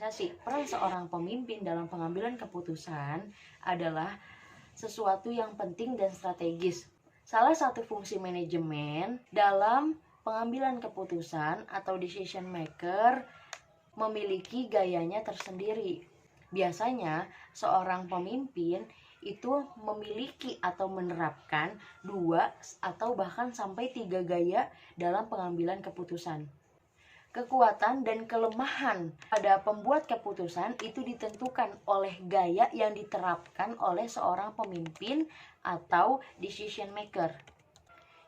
organisasi. Peran seorang pemimpin dalam pengambilan keputusan adalah sesuatu yang penting dan strategis. Salah satu fungsi manajemen dalam pengambilan keputusan atau decision maker memiliki gayanya tersendiri. Biasanya, seorang pemimpin itu memiliki atau menerapkan 2 atau bahkan sampai 3 gaya dalam pengambilan keputusan. Kekuatan dan kelemahan pada pembuat keputusan itu ditentukan oleh gaya yang diterapkan oleh seorang pemimpin atau decision maker.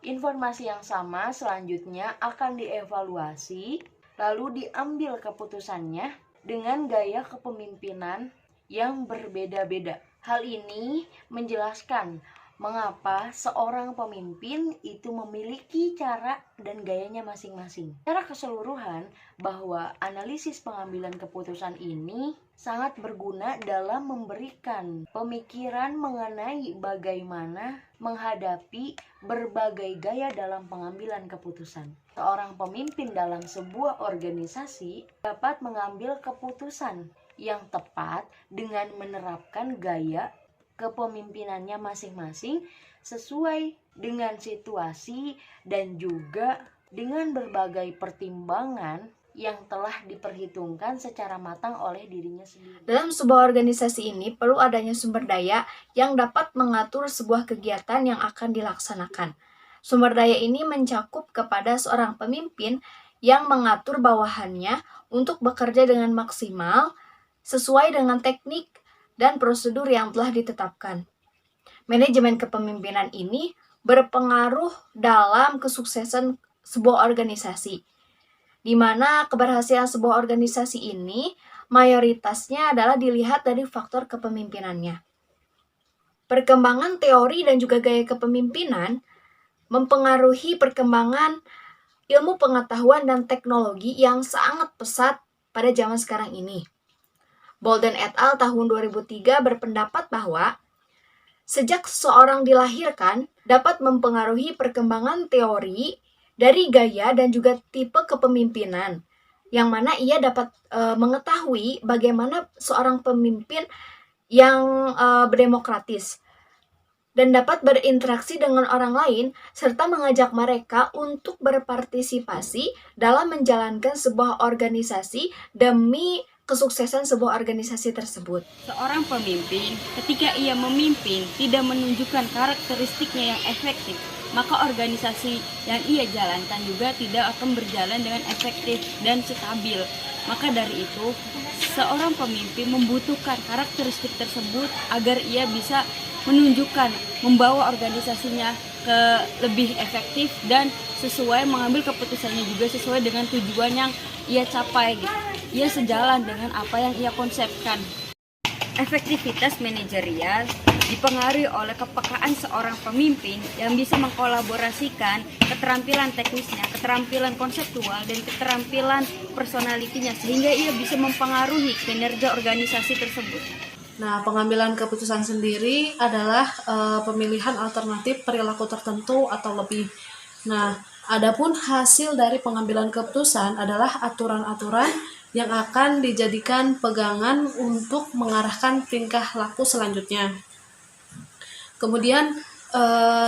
Informasi yang sama selanjutnya akan dievaluasi, lalu diambil keputusannya dengan gaya kepemimpinan yang berbeda-beda. Hal ini menjelaskan mengapa seorang pemimpin itu memiliki cara dan gayanya masing-masing. Secara keseluruhan, bahwa analisis pengambilan keputusan ini sangat berguna dalam memberikan pemikiran mengenai bagaimana menghadapi berbagai gaya dalam pengambilan keputusan. Seorang pemimpin dalam sebuah organisasi dapat mengambil keputusan yang tepat dengan menerapkan gaya kepemimpinannya masing-masing sesuai dengan situasi dan juga dengan berbagai pertimbangan yang telah diperhitungkan secara matang oleh dirinya sendiri. Dalam sebuah organisasi ini perlu adanya sumber daya yang dapat mengatur sebuah kegiatan yang akan dilaksanakan. Sumber daya ini mencakup kepada seorang pemimpin yang mengatur bawahannya untuk bekerja dengan maksimal sesuai dengan teknik dan prosedur yang telah ditetapkan. Manajemen kepemimpinan ini berpengaruh dalam kesuksesan sebuah organisasi, di mana keberhasilan sebuah organisasi ini mayoritasnya adalah dilihat dari faktor kepemimpinannya. Perkembangan teori dan juga gaya kepemimpinan mempengaruhi perkembangan ilmu pengetahuan dan teknologi yang sangat pesat pada zaman sekarang ini. Bolden et al. Tahun 2003 berpendapat bahwa sejak seseorang dilahirkan dapat mempengaruhi perkembangan teori dari gaya dan juga tipe kepemimpinan, yang mana ia dapat mengetahui bagaimana seorang pemimpin yang berdemokratis dan dapat berinteraksi dengan orang lain serta mengajak mereka untuk berpartisipasi dalam menjalankan sebuah organisasi demi kesuksesan sebuah organisasi tersebut. Seorang pemimpin, ketika ia memimpin tidak menunjukkan karakteristiknya yang efektif, maka organisasi yang ia jalankan juga tidak akan berjalan dengan efektif dan stabil. Maka dari itu, seorang pemimpin membutuhkan karakteristik tersebut agar ia bisa menunjukkan, membawa organisasinya ke lebih efektif dan sesuai mengambil keputusannya juga sesuai dengan tujuan yang ia capai gitu. Ia sejalan dengan apa yang ia konsepkan. Efektivitas manajerial dipengaruhi oleh kepekaan seorang pemimpin yang bisa mengkolaborasikan keterampilan teknisnya, keterampilan konseptual, dan keterampilan personalitinya sehingga ia bisa mempengaruhi kinerja organisasi tersebut. Nah, pengambilan keputusan sendiri adalah pemilihan alternatif perilaku tertentu atau lebih. Nah, adapun hasil dari pengambilan keputusan adalah aturan-aturan yang akan dijadikan pegangan untuk mengarahkan tingkah laku selanjutnya. Kemudian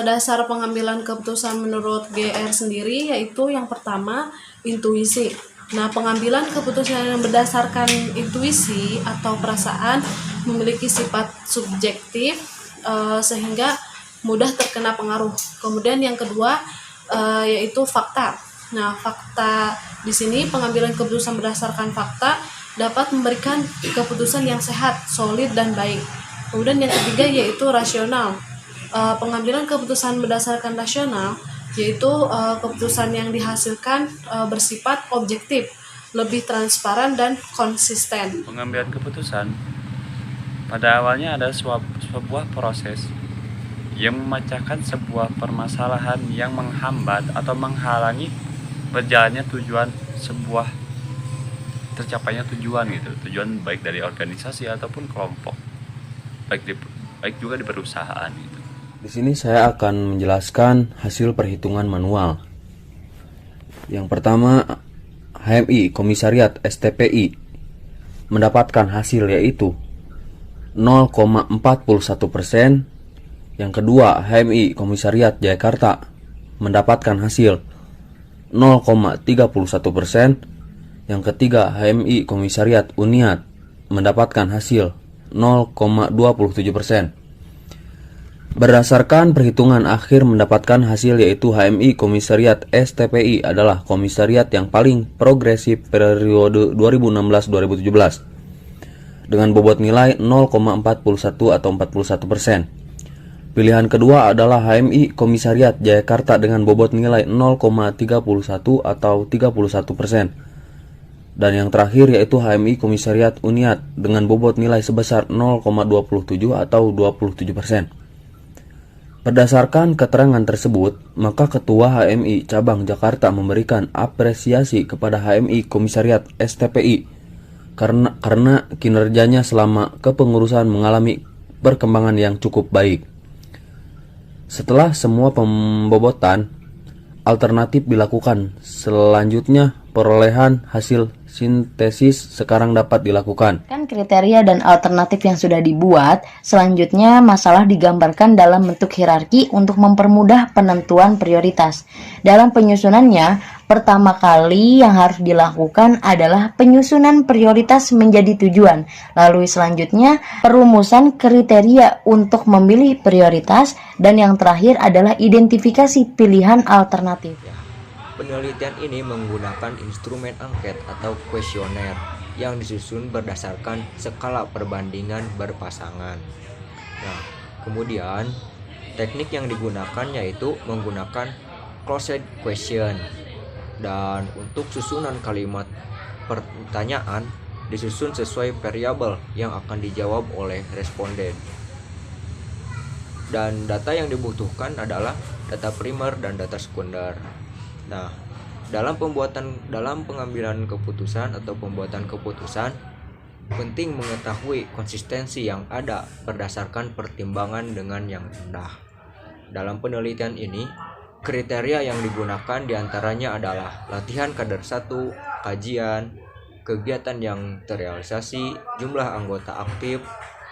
dasar pengambilan keputusan menurut GR sendiri yaitu yang pertama, intuisi. Nah, pengambilan keputusan yang berdasarkan intuisi atau perasaan memiliki sifat subjektif sehingga mudah terkena pengaruh. Kemudian yang kedua yaitu fakta. Nah, fakta di sini pengambilan keputusan berdasarkan fakta dapat memberikan keputusan yang sehat, solid, dan baik. Kemudian yang ketiga yaitu rasional. Pengambilan keputusan berdasarkan rasional yaitu keputusan yang dihasilkan bersifat objektif, lebih transparan dan konsisten. Pengambilan keputusan pada awalnya ada sebuah proses yang memecahkan sebuah permasalahan yang menghambat atau menghalangi berjalannya tujuan sebuah tercapainya tujuan gitu, tujuan baik dari organisasi ataupun kelompok, baik juga di perusahaan gitu. Di sini saya akan menjelaskan hasil perhitungan manual. Yang pertama, HMI, Komisariat STPI. mendapatkan hasil yaitu 0,41%. Yang kedua, HMI Komisariat Jakarta mendapatkan hasil 0,31%. Yang ketiga, HMI Komisariat Uniat mendapatkan hasil 0,27%. Berdasarkan perhitungan akhir mendapatkan hasil yaitu HMI Komisariat STPI adalah komisariat yang paling progresif periode 2016-2017 dengan bobot nilai 0,41 atau 41%. Pilihan kedua adalah HMI Komisariat Jakarta dengan bobot nilai 0,31 atau 31%. Dan yang terakhir yaitu HMI Komisariat Uniat dengan bobot nilai sebesar 0,27 atau 27%. Berdasarkan keterangan tersebut, maka Ketua HMI Cabang Jakarta memberikan apresiasi kepada HMI Komisariat STPI karena kinerjanya selama kepengurusan mengalami perkembangan yang cukup baik. Setelah semua pembobotan alternatif dilakukan, selanjutnya perolehan hasil sintesis sekarang dapat dilakukan. Kan kriteria dan alternatif yang sudah dibuat, selanjutnya masalah digambarkan dalam bentuk hierarki untuk mempermudah penentuan prioritas. Dalam penyusunannya, pertama kali yang harus dilakukan adalah penyusunan prioritas menjadi tujuan. Lalu selanjutnya perumusan kriteria untuk memilih prioritas, dan yang terakhir adalah identifikasi pilihan alternatif. Penelitian ini menggunakan instrumen angket atau kuesioner yang disusun berdasarkan skala perbandingan berpasangan. Nah, kemudian teknik yang digunakan yaitu menggunakan closed question. Dan untuk susunan kalimat pertanyaan disusun sesuai variabel yang akan dijawab oleh responden. Dan data yang dibutuhkan adalah data primer dan data sekunder. Nah, dalam pengambilan keputusan atau pembuatan keputusan, penting mengetahui konsistensi yang ada berdasarkan pertimbangan dengan yang rendah. Dalam penelitian ini, kriteria yang digunakan diantaranya adalah latihan kader 1, kajian, kegiatan yang terrealisasi, jumlah anggota aktif,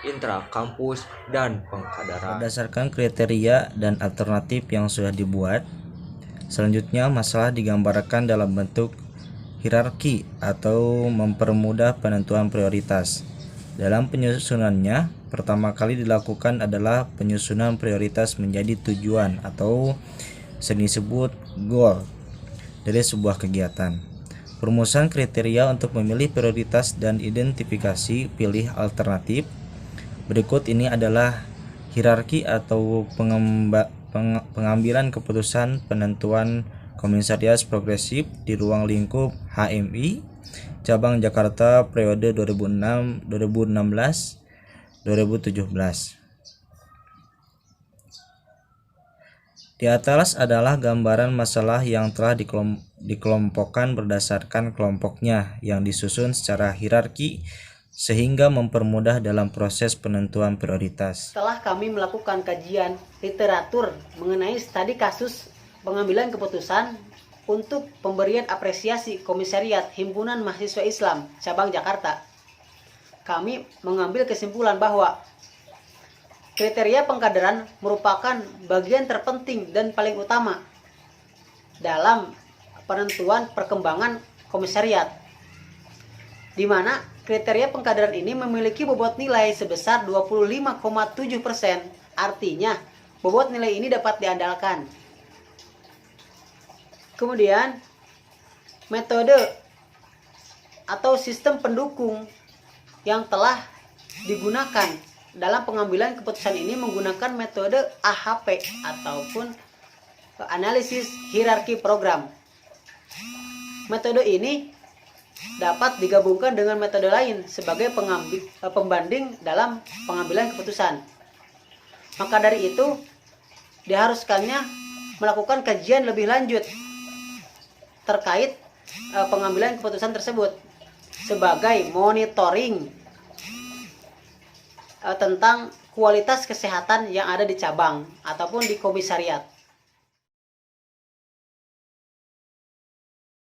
intra-kampus, dan pengkaderan. Berdasarkan kriteria dan alternatif yang sudah dibuat, selanjutnya masalah digambarkan dalam bentuk hierarki atau mempermudah penentuan prioritas. Dalam penyusunannya, pertama kali dilakukan adalah penyusunan prioritas menjadi tujuan atau sering disebut goal dari sebuah kegiatan. Perumusan kriteria untuk memilih prioritas dan identifikasi pilih alternatif. Berikut ini adalah hierarki atau pengambilan keputusan penentuan komisariat progresif di ruang lingkup HMI Cabang Jakarta periode 2016-2017. Di atas adalah gambaran masalah yang telah dikelompokkan berdasarkan kelompoknya yang disusun secara hierarki sehingga mempermudah dalam proses penentuan prioritas. Setelah kami melakukan kajian literatur mengenai studi kasus pengambilan keputusan untuk pemberian apresiasi Komisariat Himpunan Mahasiswa Islam Cabang Jakarta, kami mengambil kesimpulan bahwa kriteria pengkaderan merupakan bagian terpenting dan paling utama dalam penentuan perkembangan komisariat, di mana kriteria pengkaderan ini memiliki bobot nilai sebesar 25,7%. Artinya, bobot nilai ini dapat diandalkan. Kemudian, metode atau sistem pendukung yang telah digunakan dalam pengambilan keputusan ini menggunakan metode AHP ataupun analisis hierarki program. Metode ini dapat digabungkan dengan metode lain sebagai pembanding dalam pengambilan keputusan. Maka dari itu, diharuskannya melakukan kajian lebih lanjut terkait pengambilan keputusan tersebut sebagai monitoring tentang kualitas kesehatan yang ada di cabang ataupun di komisariat.